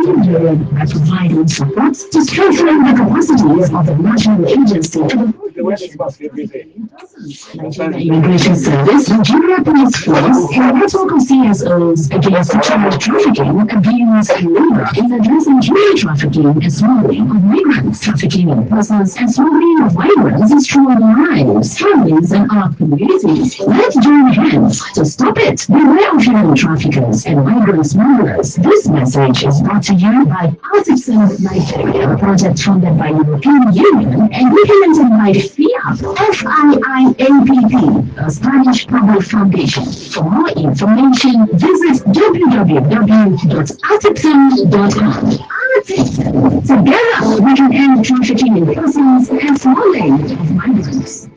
Chidiebere by providing support to strengthen the capacities of the national agency and Nigeria Immigration Service, Nigeria Police Force, and network of CSOs against sexual trafficking, abuse, and labor in addressing human trafficking and smuggling of migrants, trafficking of persons, and smuggling of migrants destroy lives, families, and our communities. Let's join hands to stop it. Beware of human traffickers and migrant smugglers. This message is brought to you by ATIPSOM Nigeria, a project funded by European Union and implemented by FIIAPP, a Spanish public foundation. For more information, visit www.atipsom.com. ATIPSOM. Together, we can end trafficking in persons and smuggling of migrants.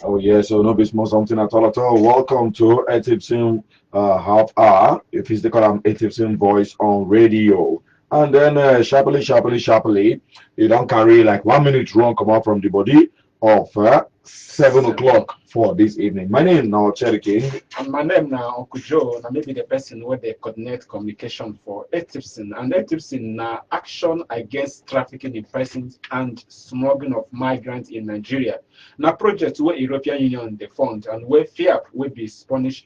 Oh yeah, so no be small something at all at all. Welcome to ATIPSOM half hour. If it's the column ATIPSOM voice on radio. And then sharply, you don't carry like 1 minute run come out from the body of 7 o'clock for this evening. My name now Trafficking. And my name now Uncle Joe, and maybe the person where they coordinate communication for ATIPSOM. And ATIPSOM now action against trafficking in persons and smuggling of migrants in Nigeria. Now project where European Union they fund and where FIAP will be Spanish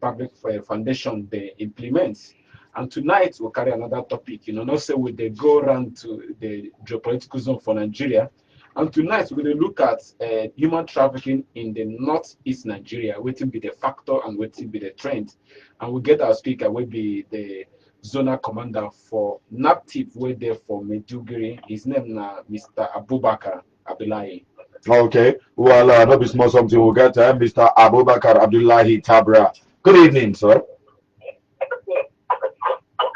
Public Foundation they implement. And tonight we'll carry another topic. Not say we they go around to the geopolitical zone for Nigeria. And tonight we're going to look at human trafficking in the northeast Nigeria. What will be the factor and what will be the trend? And we'll get our speaker, will be the zonal commander for NAPTIP, way there for Maiduguri. His name now Mr. Abubakar Abdullahi. Okay, well, no be small something. We'll get Mr. Abubakar Abdullahi Tabra. Good evening, sir.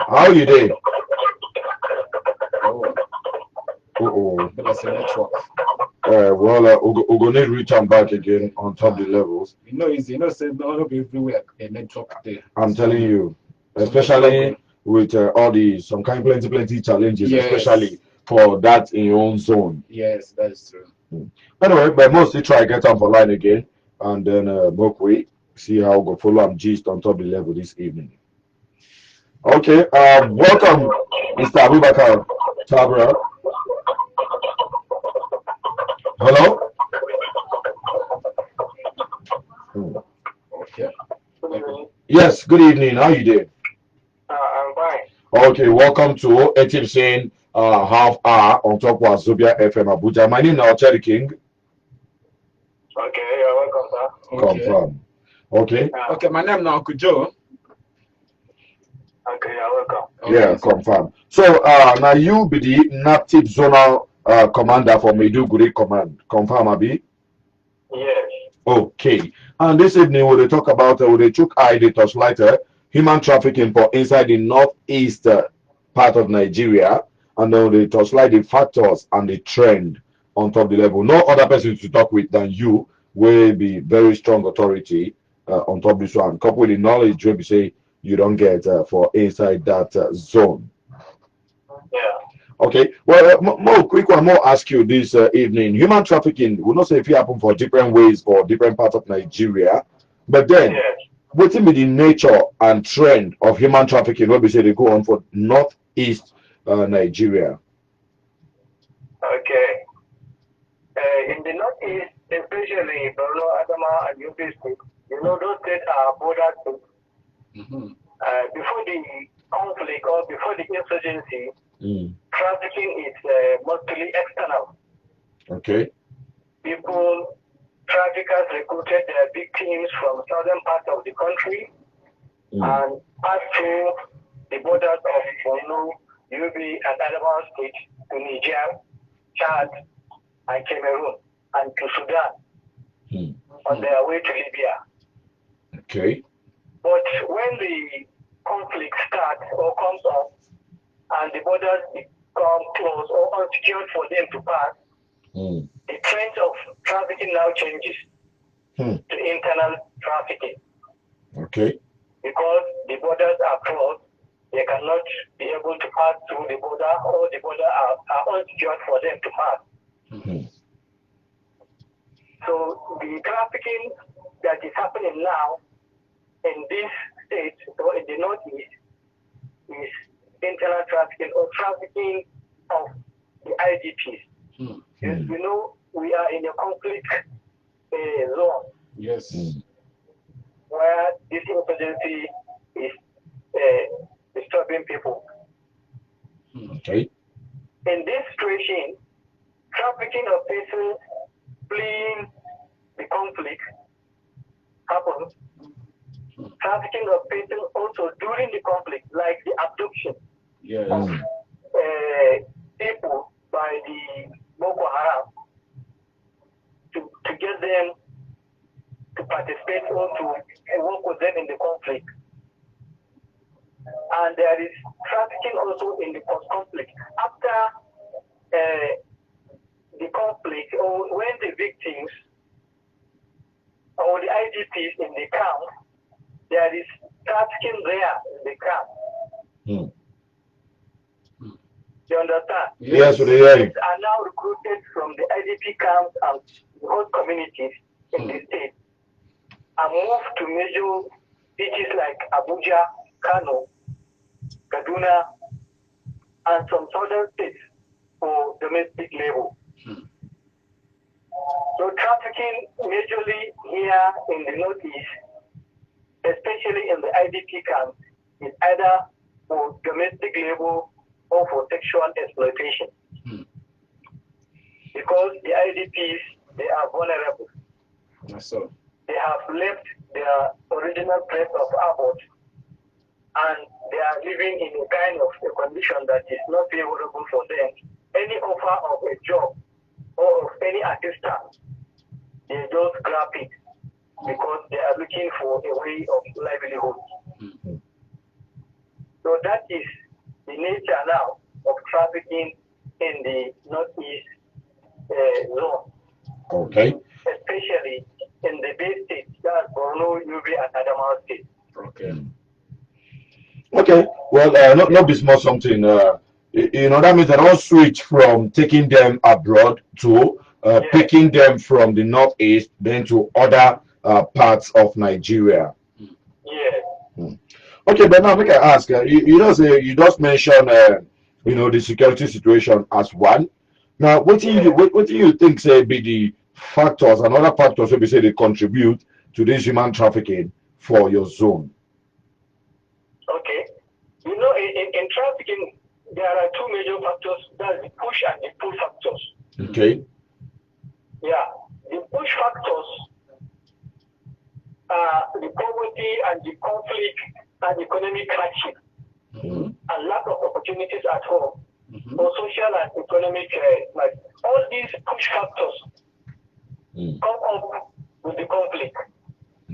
How are you doing? Well, we're going to reach and back again on top the levels. Easy. Say no be everywhere a network there. I'm telling you, especially with all the some kind plenty challenges, yes. Especially for that in your own zone. Yes, that is true. Anyway, but mostly try to get up online again and then we see how we go follow up gist on top the level this evening. Okay, welcome, Mr. Abubakar Tabra. Hello? Okay. Yes, good evening. How you doing? I'm fine. Okay, welcome to ATIPSOM half hour on top of WAZOBIA FM Abuja. My name is Trafficking. Okay, you're welcome, sir. Confirm. Okay. Okay, my name now Uncle Joe. Okay, you're welcome. Yeah, confirm. So now you be the NAPTIP zonal commander for Maiduguri Command. Confirm, Abi? Yes. Okay. And this evening we'll talk about the Chuk Eye, the torchlighter, human trafficking for inside the northeast part of Nigeria, and then the torchlight the factors and the trend on top of the level. No other person to talk with than you will be very strong authority on top of this one. Couple with the knowledge where we say you don't get for inside that zone. Yeah. Okay. Well, more quick one, more ask you this evening. Human trafficking will not say if it happen for different ways for different parts of Nigeria, but then what will be the nature and trend of human trafficking? What we say they go on for northeast Nigeria. Okay. In the northeast, especially Borno, Adama, and Yobe State, those states are border states. Before the conflict or before the insurgency, trafficking is mostly external. Okay. Traffickers recruited their victims from southern parts of the country and passed through the borders of Borno, Yobe, and Adamawa State to Niger, Chad, and Cameroon, and to Sudan on their way to Libya. Okay. But when the conflict starts or comes up and the borders become closed or unsecured for them to pass, the trend of trafficking now changes to internal trafficking. Okay. Because the borders are closed they cannot be able to pass through the border, or the border are unsecured for them to pass. Mhm. So the trafficking that is happening now in this state or in the Northeast is internal trafficking or trafficking of the IDPs. Yes, we know we are in a conflict zone. Yes. Where this insurgency is disturbing people. Okay. In this situation, trafficking of persons fleeing the conflict happens. Trafficking of persons also during the conflict, like the abduction of people by the Boko Haram to get them to participate or to work with them in the conflict. And there is trafficking also in the post-conflict. After the conflict, or when the victims or the IDPs in the camp, there is trafficking there in the camp. You understand? Yes, we Kids are now recruited from the IDP camps and the host communities in the state and moved to major cities like ABUJA, Kano, Kaduna, and some southern states for domestic labor. So trafficking majorly here in the Northeast, especially in the IDP camps, is either for domestic labor or for sexual exploitation. Because the IDPs, they are vulnerable. So they have left their original place of abode and they are living in a kind of a condition that is not favorable for them. Any offer of a job or of any assistance, they just grab it because they are looking for a way of livelihood. So that is the nature now of trafficking in the Northeast zone. Okay. Especially in the Bay State, that's Borno, Yobe, and Adamawa State. okay. Okay. Well, not be small something. That means they don't switch from taking them abroad to picking them from the Northeast, then to other parts of Nigeria. Yeah. Okay, but now make I ask. You just mentioned the security situation as one. Now, what do you think say be the factors and other factors we say they contribute to this human trafficking for your zone? Okay. In trafficking, there are two major factors. That's the push and the pull factors. Okay. Yeah. The push factors are the poverty and the conflict and economic hardship and lack of opportunities at home for social and economic like all these push factors come up with the conflict.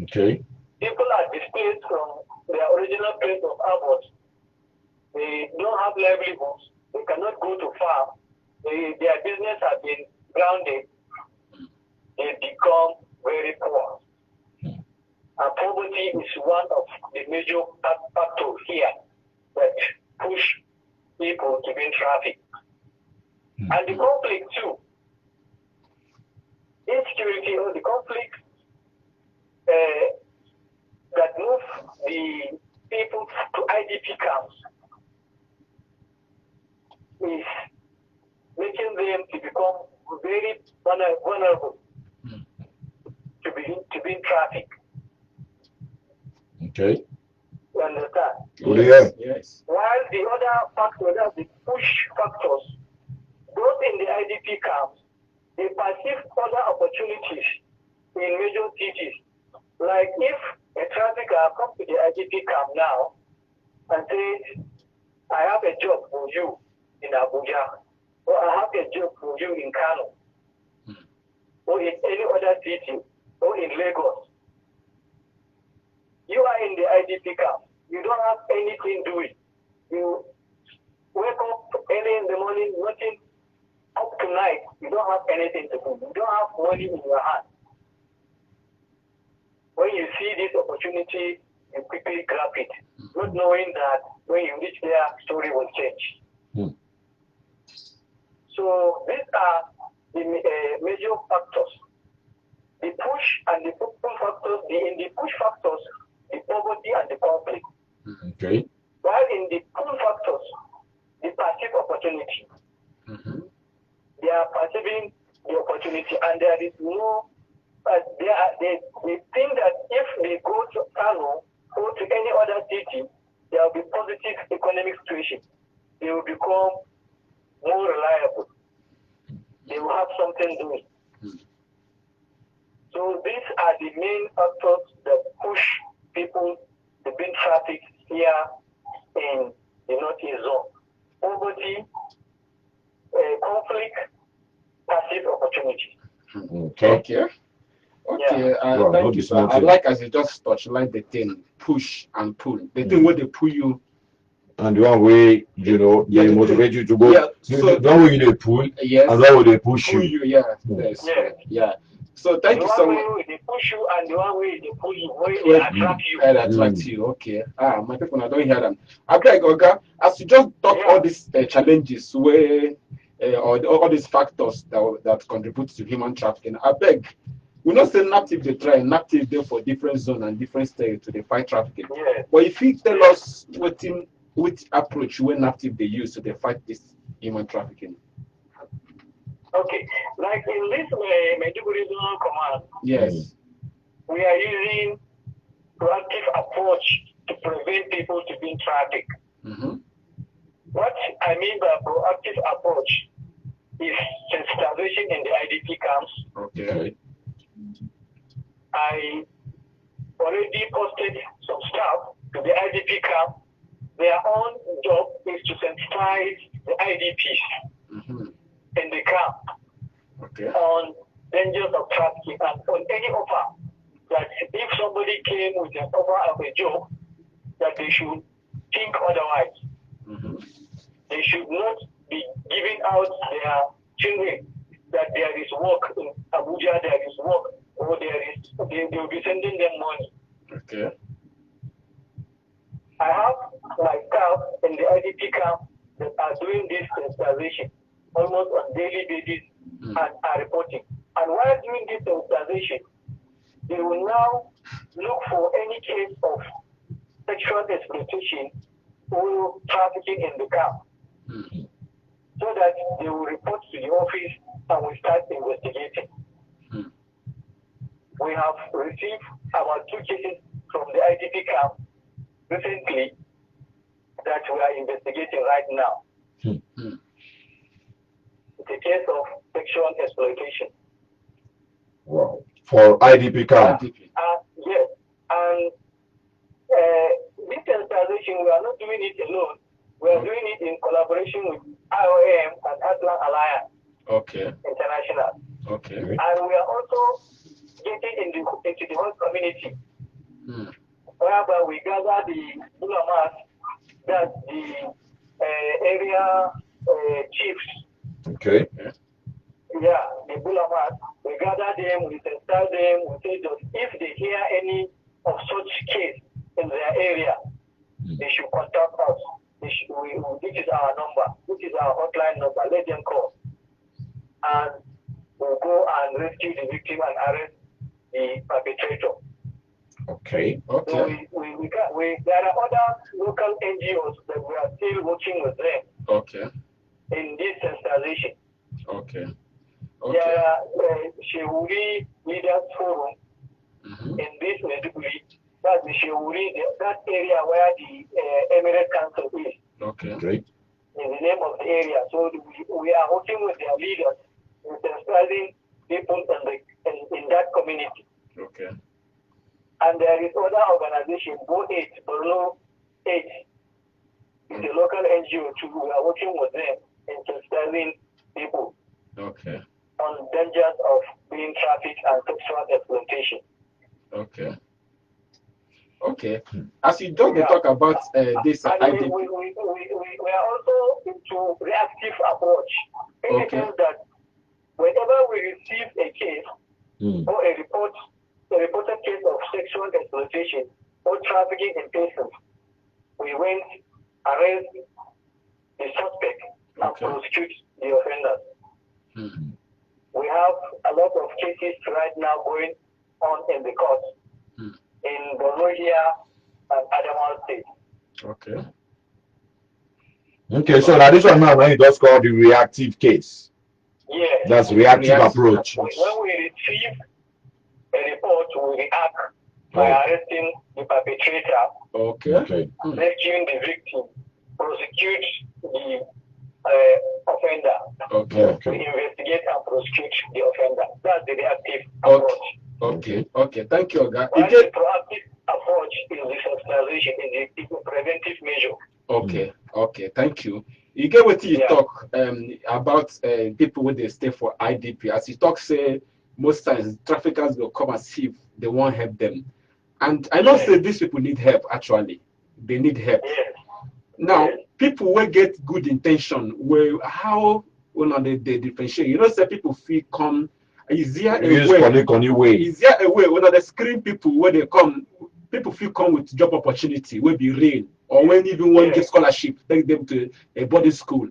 Okay. People are displaced from their original place of abode. They don't have livelihoods. They cannot go to farm. Their business has been grounded. They become very poor. And poverty is one of the major factors here that push people to be trafficked. And the conflict too. Insecurity or the conflict that move the people to IDP camps is making them to become very vulnerable to being trafficked. Okay. You understand? Yes. While the other factors, are the push factors, those in the IDP camps, they perceive other opportunities in major cities. Like if a trafficker comes to the IDP camp now and says, I have a job for you in Abuja, or I have a job for you in Kano, or in any other city, or in Lagos. You are in the IDP camp. You don't have anything doing. You wake up early in the morning, nothing, up to night, you don't have anything to do. You don't have money in your hand. When you see this opportunity, you quickly grab it, not knowing that when you reach there, story will change. So these are the major factors. The push and the pull factors, in the push factors, the poverty and the conflict. Okay. While in the pull factors, the perceived opportunity. They are perceiving the opportunity, and there is no, they think that if they go to Kano or to any other city, there will be positive economic situation. They will become more reliable. They will have something doing. So these are the main factors that push people to be trafficked here in the Northeast Zone. Poverty, conflict, passive opportunity. Okay. Thank you, sir. I like as you just touch like the thing, push and pull. The thing where they pull you. And the one way, they motivate you to go. Yeah. So the one way they pull, yes, and the one way they push you. Yeah. So thank you so much. The one way they push you and the one way they pull you, where they attract you. They attract you. Okay. My people, I don't hear them. Okay, Goga, as you just talk all these challenges where or all these factors that contribute to human trafficking, I beg. We not say NAPTIP they try, NAPTIP there for different zone and different state to fight trafficking. Yeah. But if you tell us which approach when NAPTIP they use to fight this human trafficking. Okay, like in this Maiduguri Zonal Command, yes, we are using proactive approach to prevent people to being trafficked. What I mean by proactive approach is sensitization in the IDP camps. Okay. I already posted some stuff to the IDP camp. Their own job is to sensitize the IDPs in the camp on dangers of trafficking and on any offer that if somebody came with an offer of a job, that they should think otherwise. They should not be giving out their children that there is work in Abuja, there is work, or they will be sending them money. Okay. I have my staff in the IDP camp that are doing this sensitization almost on daily basis and are reporting. And while doing this sensitization, they will now look for any case of sexual exploitation or trafficking in the camp, so that they will report to the office and we start investigating. We have received about 2 cases from the IDP camp recently that we are investigating right now. It's a case of sexual exploitation. Wow. For IDP camp? Yes. And this sensitization, we are not doing it alone. We are doing it in collaboration with IOM and Atlant Alliance International. Okay. And we are also getting into the whole community, whereby we gather the Bulamas, that's the area chiefs. Okay. Yeah, the Bulamas. We gather them, we sensitize them, we say that if they hear any of such case in their area, they should contact us. This is our number. This is our hotline number. Let them call. And we'll go and rescue the victim and arrest the perpetrator. Okay. So there are other local NGOs that we are still working with them. In this sensitization. There are Shehuri Leaders Forum in this Maiduguri. That's the Shehuri, that area where the Emirate Council is. Great. In the name of the area. So we are working with their leaders in sensitizing people in that community. And there is other organization, Borno 8, is a local NGO too. We are working with them in sensitizing people on dangers of being trafficked and sexual exploitation. As you don't talk about this IDP. We are also into reactive approach. In the sense that whenever we receive a case or a reported case of sexual exploitation or trafficking in persons, we went We have a lot of cases right now going on in the court in WAZOBIA and Adamawa State. Okay. Okay, so now this one now you just call the reactive case. Yes. That's reactive approach. When we receive a report, we react by arresting the perpetrator, Okay. rescuing the victim, prosecute the offender. Okay. We investigate and prosecute the offender. That's the reactive approach. Okay. Thank you, Oga. While the proactive approach is the sensitization, is a preventive measure. Okay. Thank you. You get what you talk about people when they stay for IDP. As you talk, say most times traffickers will come and see if they won't help them. And I know say these people need help. Actually, they need help. Yes. Now, people will get good intention. Well, how they differentiate? You know, say people feel come. Is there a way? Is there a way when they screen people when they come? People feel come with job opportunity, will be real, or when even one get scholarship, take them to a boarding school.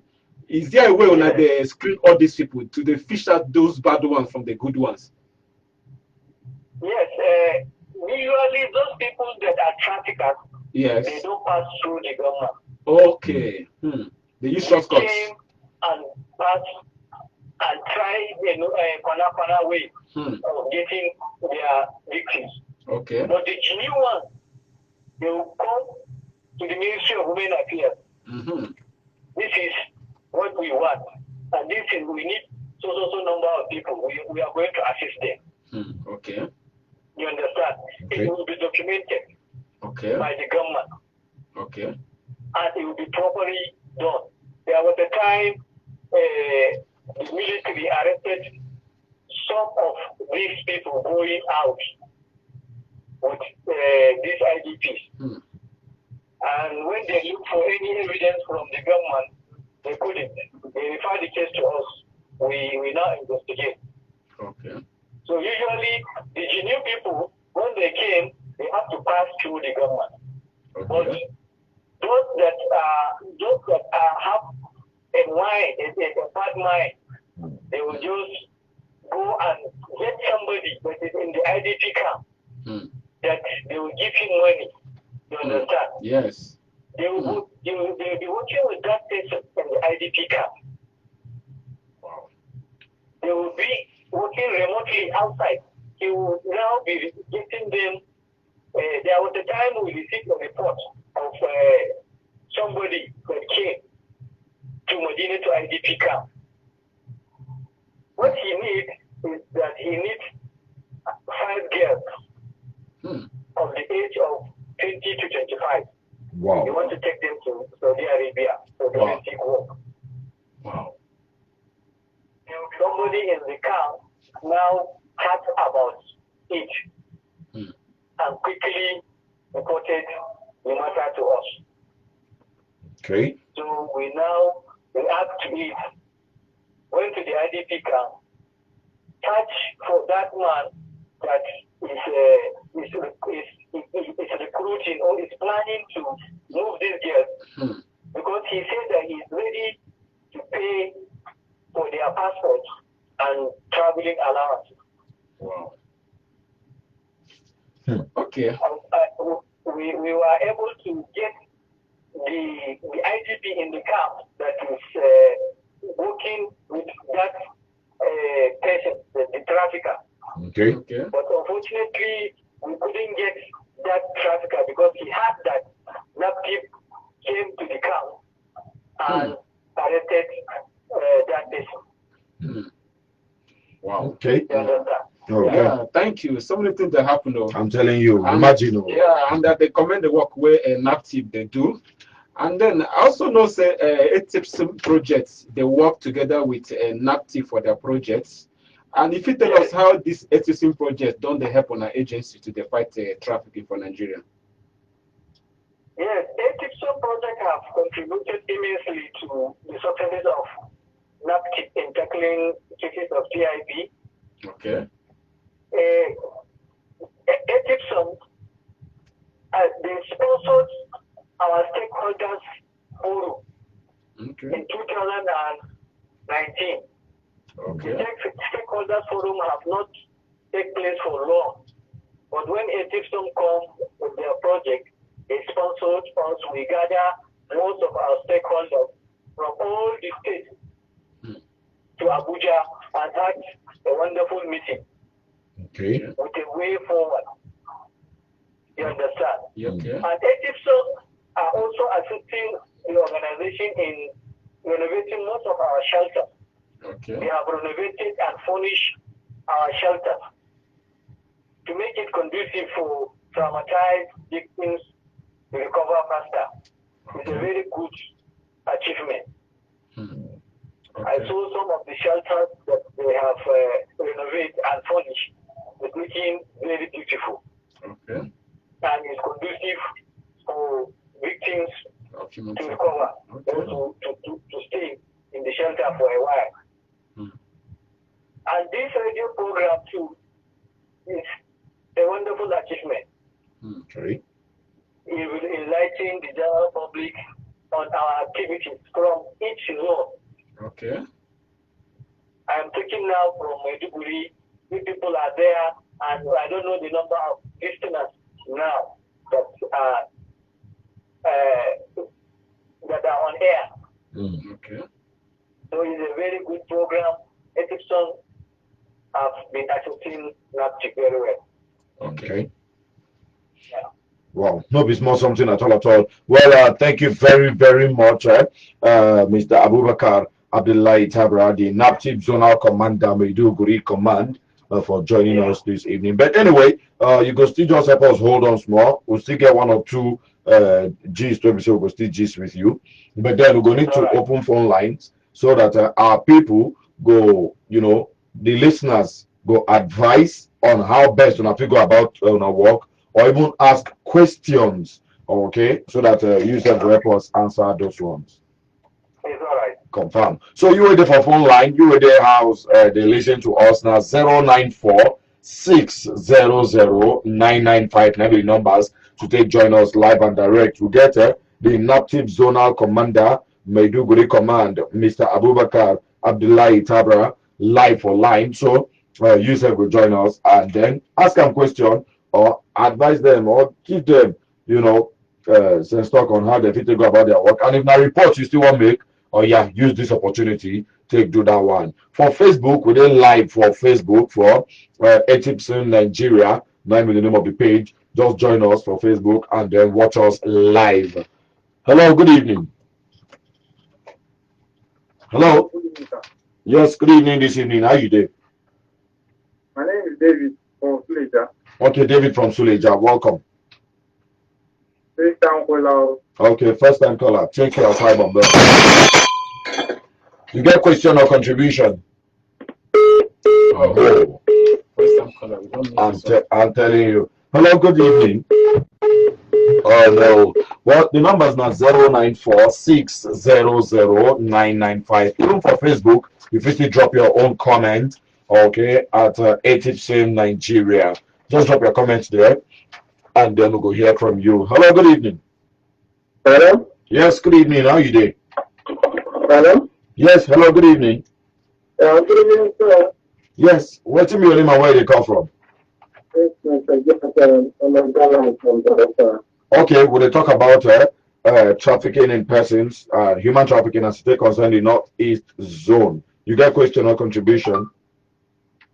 Is there a way when they screen all these people to they fish out those bad ones from the good ones? Yes, usually those people that are traffickers, they don't pass through the government. Okay. They use shortcuts. Came and pass and try corner way of getting their victims. Okay. But the genuine one, they will come to the Ministry of Women Affairs. This is what we want, and this is we need so number of people. We are going to assist them. Okay. You understand? Okay. It will be documented by the government. Okay. And it will be properly done. There was a time the military arrested some of these people going out with these IDPs. And when they look for any evidence from the government, they couldn't. They refer the case to us. We now investigate. Okay. So usually the genuine people, when they came, they have to pass through the government. Okay. But those that have a mind, a bad mind, they will just go and get somebody that is in the IDP camp that they will give him money. You understand? Yes. They will be working with that person in the IDP camp. Wow. They will be working remotely outside. He will now be getting them. There was a time we received a report of somebody that came to Medina to IDP camp. What he needs is that he needs 5 girls of the age of 20 to 25. Wow. He wants to take them to Saudi Arabia for domestic work. Wow. Somebody in the camp now had about it and quickly reported the matter to us. Okay. So we now react to it. Went to the IDP camp, search for that man that is recruiting or is planning to move these girls because he said that he's ready to pay for their passports and traveling allowance. Wow. Okay. We were able to get the IGP in the camp that is working with that person, the trafficker. Okay. But unfortunately, we couldn't get that trafficker because he had that napkin came to the camp and arrested that person. Wow. Okay. Okay. Yeah, thank you. So many things that happen. I'm telling you, imagine. Yeah, and that they commend the work where NAPTIP they do. And then I also know say ATIPSOM projects, they work together with NAPTIP for their projects. And if you tell us how this ATIPSOM project don't they help on our agency to fight trafficking for Nigeria? Yes, ATIPSOM project have contributed immensely to the success of NAPTIP in tackling cases of TIP. Okay. ATIPSOM, they sponsored our stakeholders forum in 2019. Okay. The stakeholders forum have not taken place for long, but when ATIPSOM come with their project, they sponsored us. We gather most of our stakeholders from all the states to Abuja and had a wonderful meeting. Okay. With a way forward. You understand? Okay. And ATIPSOM are also assisting the organization in renovating most of our shelters. Okay. They have renovated and furnished our shelters to make it conducive for traumatized victims to recover faster. It's a very good achievement. Okay. I saw some of the shelters that they have renovated and furnished. It's looking very beautiful. Okay. And it's conducive for victims to recover, or to stay in the shelter for a while. And this radio program too is a wonderful achievement. Okay. It will enlighten the general public on our activities from each zone. Okay. I am talking now from Maiduguri. If people are there, and I don't know the number of listeners now that are on air. Okay. So it's a very good program. ATIPSOM have been assisting NAPTIC very well. Okay. Yeah. Wow, no, it's not something at all at all. Well, thank you very, very much, Mr. Abubakar Abdullahi Tabra, the NAPTIP Zonal Commander, Maiduguri Command, for joining us this evening. But anyway, you can still just help us hold on small. We'll still get one or two G's to episode. We'll still G's with you. But then we're going to need to open phone lines so that our people go, the listeners go advise on how best to go about our work, or even ask questions, okay, so that you can help us answer those ones. It's all right. Confirm. So you were there for phone line, you were there house, they listen to us now. 094 600 995 numbers to take join us live and direct. We get the NAPTIP Zonal Commander, Maiduguri Command, Mr. Abubakar Abdullahi Tabra, live for line. So Yusuf will join us and then ask them question or advise them or give them, sense talk on how they fit to go about their work. And if now reports you still want to make, or use this opportunity to do that one. For Facebook, we did live for Facebook for ATIPSOM Nigeria. Name is the name of the page. Just join us for Facebook and then watch us live. Hello, good evening. Hello. Good evening, sir. Yes, good evening this evening. How you doing? My name is David from Suleja. Okay, David from Suleja. Welcome. First time caller. Okay, first time caller. Take your time on that. You get question or contribution? Oh. First time caller. We don't need I'm telling you. Hello, good evening. Oh no. Well, the number is now 094 600 995. Even for Facebook, if you still drop your own comment, okay, at ATIPSOM Nigeria. Just drop your comments there, and then we'll go hear from you. Hello, good evening. Hello? Yes, good evening. How are you doing? Hello? Yes, hello, good evening. Good evening, sir. Yes, what's your name and where they come from? Yes, Mr. Jefferson. I'm a governor from Ghana. Okay, we'll talk about trafficking in persons, human trafficking as they concern the Northeast Zone. You got question or contribution?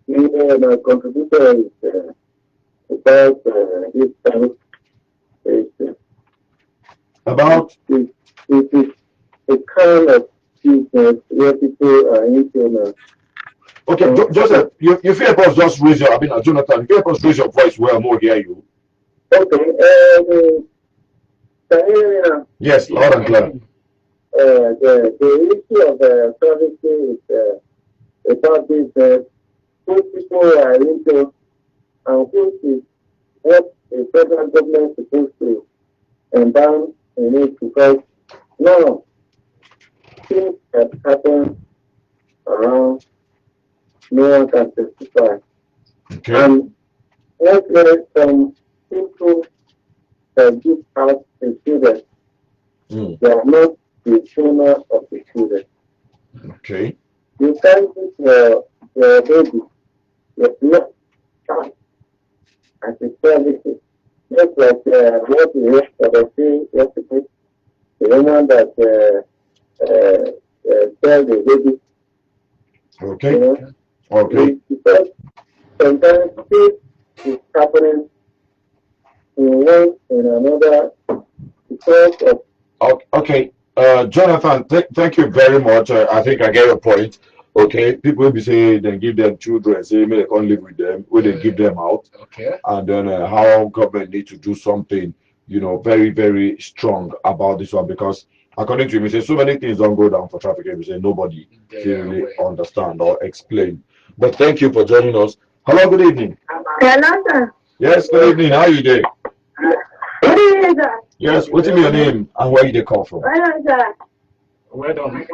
Yeah, my contribution is about this time. About? It is a kind of business where people are into. Okay, Joseph, you feel us just raise your, Jonathan, you feel us raise your voice where more hear you. Okay, can you hear me now? Yes, loud and clear. The issue of trafficking is about business, who people are into, and who is what the federal government is supposed to embalm in it, because now things that happen around, no one can testify. Okay. And let's say some people that give out the children, they are not the owner of the children. Okay. you can't keep your baby, your blood, as a service. Just like what we heard for the thing yesterday, the woman that tell the baby. Okay. You know, Okay. because sometimes this is happening in one in another because of. Okay. Jonathan, thank you very much. I think I get your point. Okay. People will be saying they give them children, say maybe they can't live with them, when they give them out. Okay. And then how government need to do something, very, very strong about this one, because according to him, he says so many things don't go down for trafficking. He said nobody can really understand or explain. But thank you for joining us. Hello, good evening. Hello, sir. Yes, good evening. How are you doing? Good evening, sir. Yes, what's your name and where you call from? Well, sir. Well done.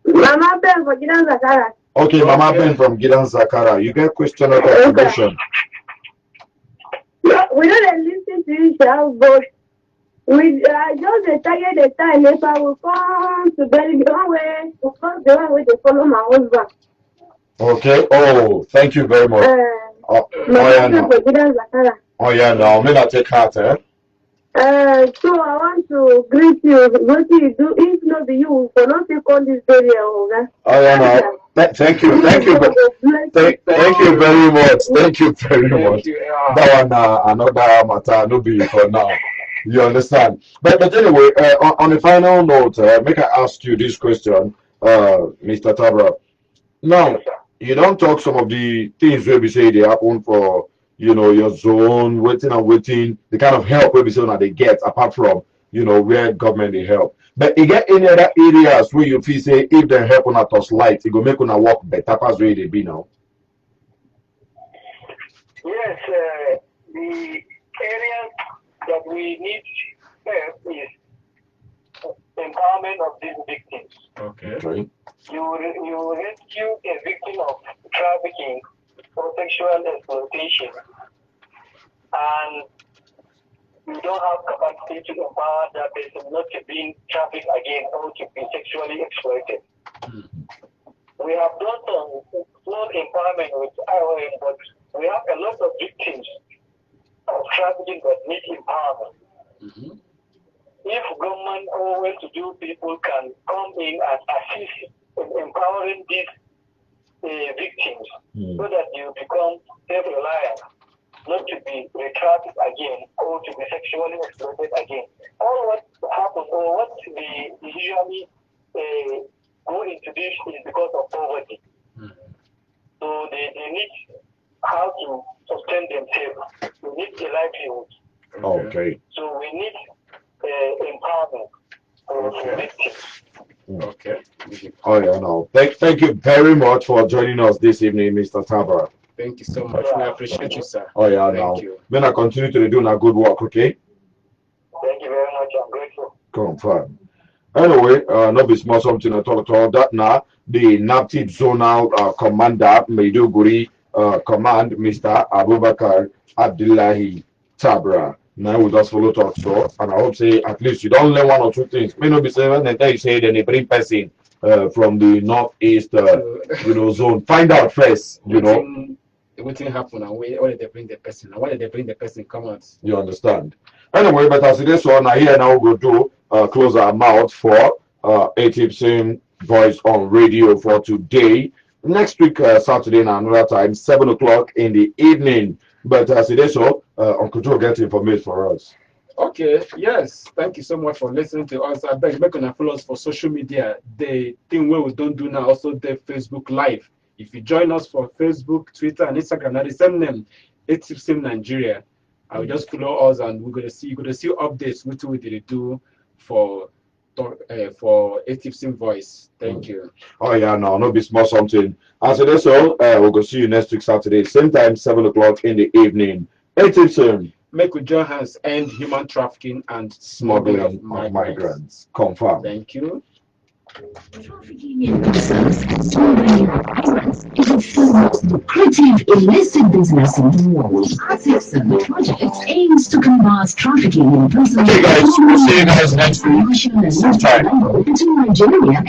Mama Ben for Gidan Zakara. Okay, Mama Ben from Gidan Zakara. You get question or contribution? We don't listen to each other, but we just target the time. If I will come to bury the one way, the one way to follow my husband. Okay. Oh, thank you very much. Now, may not take heart, eh? So I want to greet you. What do you do? If not you, for not take on this area, okay? Thank you. Thank you very much. Thank you very much. That one, another matter, no be for now. You understand? But anyway, on the final note, make I ask you this question, Mr. Tabra. Now, you don't talk some of the things where we say they happen for your zone, waiting, the kind of help where we say that they get apart from where government they help. But you get any other areas where you feel say if they help on a touch light, it go make on a work better as where they be now. Yes, the areas that we need help is empowerment of these victims. Okay. You rescue a victim of trafficking or sexual exploitation, and you don't have capacity to empower that person not to be trafficked again or to be sexually exploited. We have done some small empowerment with IOM, but we have a lot of victims of trafficking that need empowerment. If government or well-to-do people can come in and assist in empowering these victims so that you become self-reliant, not to be trafficked again or to be sexually exploited again. All what happens or what they usually go into this is because of poverty. So they need how to sustain themselves. We need a livelihood. Okay. So we need empowerment for victims. Okay. Thank you very much for joining us this evening, Mr. Tabara. Thank you so much. We appreciate you, sir. Thank you. Then I continue to do good work, okay? Thank you very much. I'm grateful. Confirm. Anyway, no be small something at all. That now the NAPTIP zonal commander Maiduguri command Mr. Abubakar Abdullahi Tabra. Now we just follow talk so, and I hope say at least you don't learn one or two things. May not be saying when they say then they bring person from the northeast zone. Find out first, Everything happen and why did they bring the person? And why did they bring the person? Come on. You understand? Anyway, but as it is so now here now we'll do close our mouth for ATIPSOM Voice on Radio for today. Next week Saturday and another time 7 o'clock in the evening. But as it is so, Uncle Joe get information for us. Okay, yes. Thank you so much for listening to us. I beg you to follow us for social media. The thing we don't do now also the Facebook Live. If you join us for Facebook, Twitter, and Instagram, now the same name, ATIPSOM Nigeria. I will just follow us, and you're gonna see updates which we did do for ATIPSOM Voice. Thank you. No be small something. As it is so, we'll go see you next week Saturday, same time, 7 o'clock in the evening. ATIPSOM. Make with your hands end human trafficking and smuggling of migrants. Confirm. Thank you. Trafficking in persons and smuggling of migrants is the most lucrative illicit business in the world. ATIPSOM project aims to combat trafficking in persons. Okay, guys, we'll see you guys next week. Between Nigeria and